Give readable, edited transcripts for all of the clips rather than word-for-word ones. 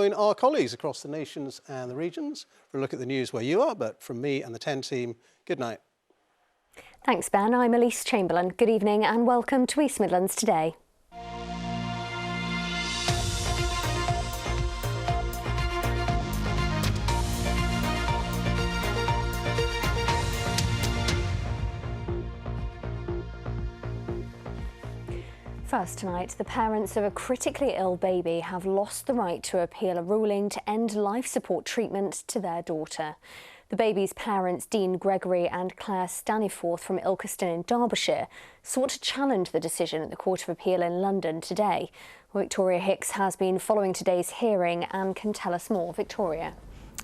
Join our colleagues across the nations and the regions for a look at the news where you are, but from me and the 10 team, good night. Thanks, Ben. I'm Elise Chamberlain. Good evening and welcome to East Midlands Today. First tonight, the parents of a critically ill baby have lost the right to appeal a ruling to end life support treatment to their daughter. The baby's parents, Dean Gregory and Claire Staniforth from Ilkeston in Derbyshire, sought to challenge the decision at the Court of Appeal in London today. Victoria Hicks has been following today's hearing and can tell us more. Victoria.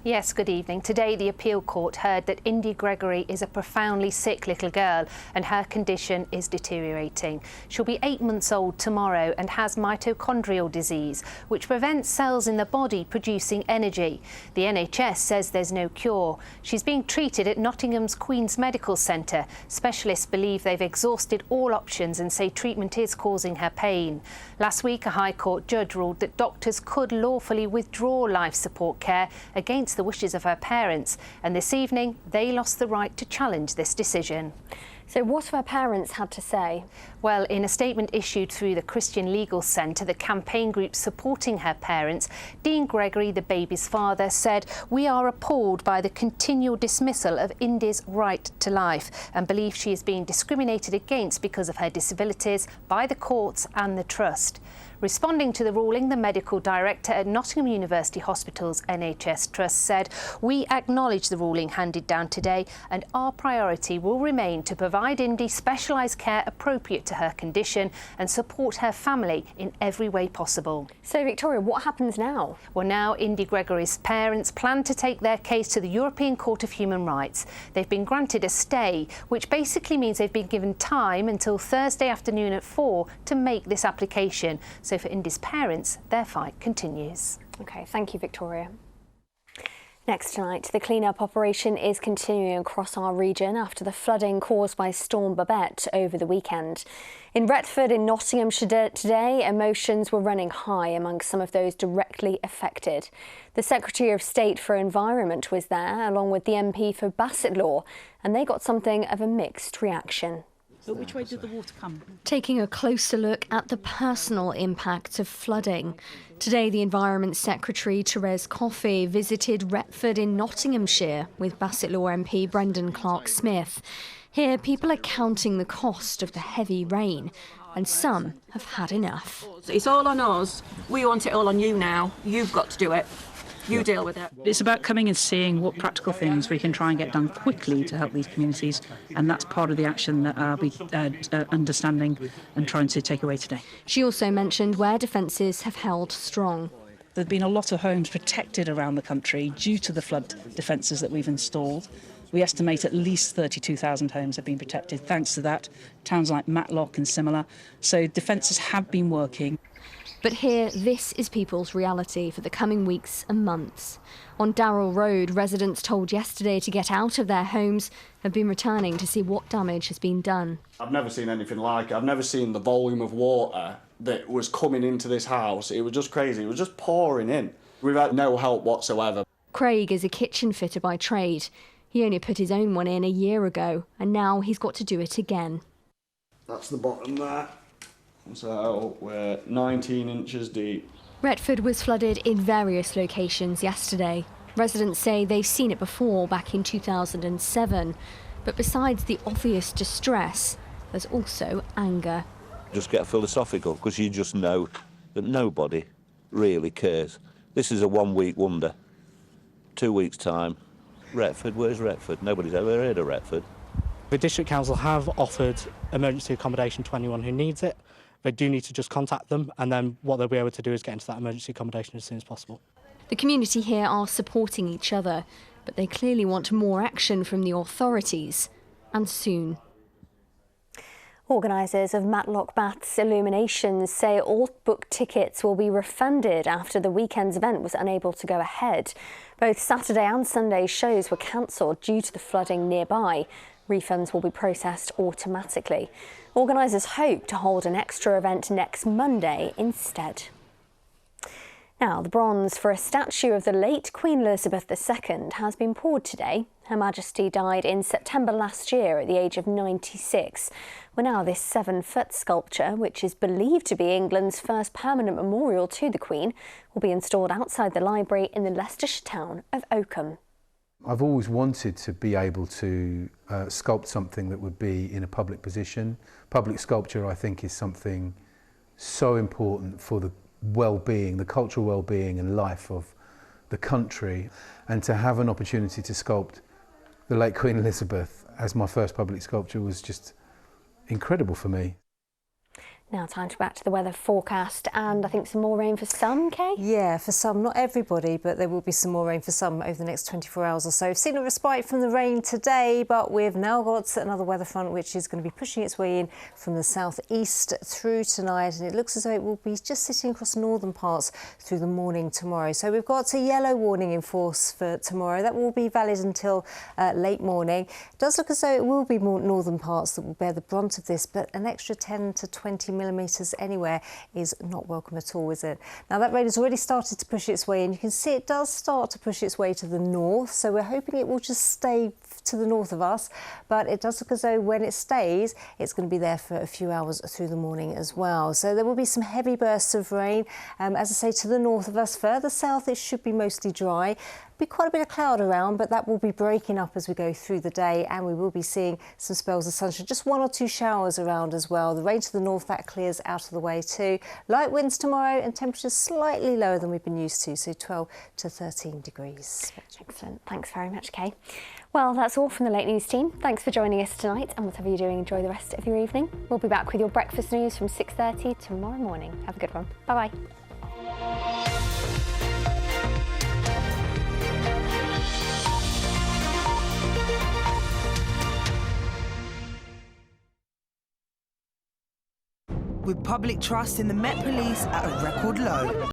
Yes, good evening. Today, the appeal court heard that Indy Gregory is a profoundly sick little girl and her condition is deteriorating. She'll be 8 months old tomorrow and has mitochondrial disease, which prevents cells in the body producing energy. The NHS says there's no cure. She's being treated at Nottingham's Queen's Medical Centre. Specialists believe they've exhausted all options and say treatment is causing her pain. Last week, a High Court judge ruled that doctors could lawfully withdraw life support care against the wishes of her parents, and this evening they lost the right to challenge this decision. So what have her parents had to say? Well, in a statement issued through the Christian Legal Centre, the campaign group supporting her parents, Dean Gregory, the baby's father, said, "We are appalled by the continual dismissal of Indy's right to life and believe she is being discriminated against because of her disabilities by the courts and the Trust." Responding to the ruling, the medical director at Nottingham University Hospital's NHS Trust said, "We acknowledge the ruling handed down today and our priority will remain to provide Indy specialised care appropriate to her condition and support her family in every way possible." So, Victoria, what happens now? Well, now Indy Gregory's parents plan to take their case to the European Court of Human Rights. They've been granted a stay, which basically means they've been given time until Thursday afternoon at 4 to make this application. So for Indy's parents, their fight continues. OK, thank you, Victoria. Next tonight, the clean-up operation is continuing across our region after the flooding caused by Storm Babette over the weekend. In Retford in Nottinghamshire today, emotions were running high among some of those directly affected. The Secretary of State for Environment was there, along with the MP for Bassetlaw, and they got something of a mixed reaction. But which way did the water come? Taking a closer look at the personal impact of flooding. Today, the Environment Secretary, Therese Coffey, visited Retford in Nottinghamshire with Bassetlaw MP Brendan Clark-Smith. Here, people are counting the cost of the heavy rain, and some have had enough. It's all on us. We want it all on you now. You've got to do it. You deal with it. It's about coming and seeing what practical things we can try and get done quickly to help these communities, and that's part of the action that I'll be understanding and trying to take away today. She also mentioned where defences have held strong. There have been a lot of homes protected around the country due to the flood defences that we've installed. We estimate at least 32,000 homes have been protected thanks to that, towns like Matlock and similar. So defences have been working. But here, this is people's reality for the coming weeks and months. On Darrell Road, residents told yesterday to get out of their homes have been returning to see what damage has been done. I've never seen anything like it. I've never seen the volume of water that was coming into this house. It was just crazy. It was just pouring in. We've had no help whatsoever. Craig is a kitchen fitter by trade. He only put his own one in a year ago, and now he's got to do it again. That's the bottom there. So we're 19 inches deep. Retford was flooded in various locations yesterday. Residents say they've seen it before back in 2007. But besides the obvious distress, there's also anger. Just get philosophical, because you just know that nobody really cares. This is a 1 week wonder. 2 weeks' time, Retford, where's Retford? Nobody's ever heard of Retford. The District Council have offered emergency accommodation to anyone who needs it. They do need to just contact them, and then what they'll be able to do is get into that emergency accommodation as soon as possible. The community here are supporting each other, but they clearly want more action from the authorities, and soon. Organisers of Matlock Baths Illuminations say all booked tickets will be refunded after the weekend's event was unable to go ahead. Both Saturday and Sunday shows were cancelled due to the flooding nearby. Refunds will be processed automatically. Organisers hope to hold an extra event next Monday instead. Now, the bronze for a statue of the late Queen Elizabeth II has been poured today. Her Majesty died in September last year at the age of 96. Well, now this 7-foot sculpture, which is believed to be England's first permanent memorial to the Queen, will be installed outside the library in the Leicestershire town of Oakham. I've always wanted to be able to sculpt something that would be in a public position. Public sculpture, I think, is something so important for the well-being, the cultural well-being and life of the country, and to have an opportunity to sculpt the late Queen Elizabeth as my first public sculpture was just incredible for me. Now time to back to the weather forecast, and I think some more rain for some, Kay? Yeah, for some, not everybody, but there will be some more rain for some over the next 24 hours or so. We've seen a respite from the rain today, but we've now got another weather front which is going to be pushing its way in from the southeast through tonight, and it looks as though it will be just sitting across northern parts through the morning tomorrow. So we've got a yellow warning in force for tomorrow. That will be valid until late morning. It does look as though it will be more northern parts that will bear the brunt of this, but an extra 10 to 20 millimetres anywhere is not welcome at all, is it? Now that rain has already started to push its way in. You can see it does start to push its way to the north, so we're hoping it will just stay to the north of us, but it does look as though when it stays, it's going to be there for a few hours through the morning as well. So there will be some heavy bursts of rain, as I say, to the north of us. Further south, it should be mostly dry. Be quite a bit of cloud around, but that will be breaking up as we go through the day, and we will be seeing some spells of sunshine, just 1 or 2 showers around as well. The rain to the north, that clears out of the way too. Light winds tomorrow and temperatures slightly lower than we've been used to, so 12 to 13 degrees. Excellent. Thanks very much, Kay. Well, that's all from the Late News team. Thanks for joining us tonight, and whatever you're doing, enjoy the rest of your evening. We'll be back with your breakfast news from 6:30 tomorrow morning. Have a good one. Bye-bye. With public trust in the Met Police at a record low.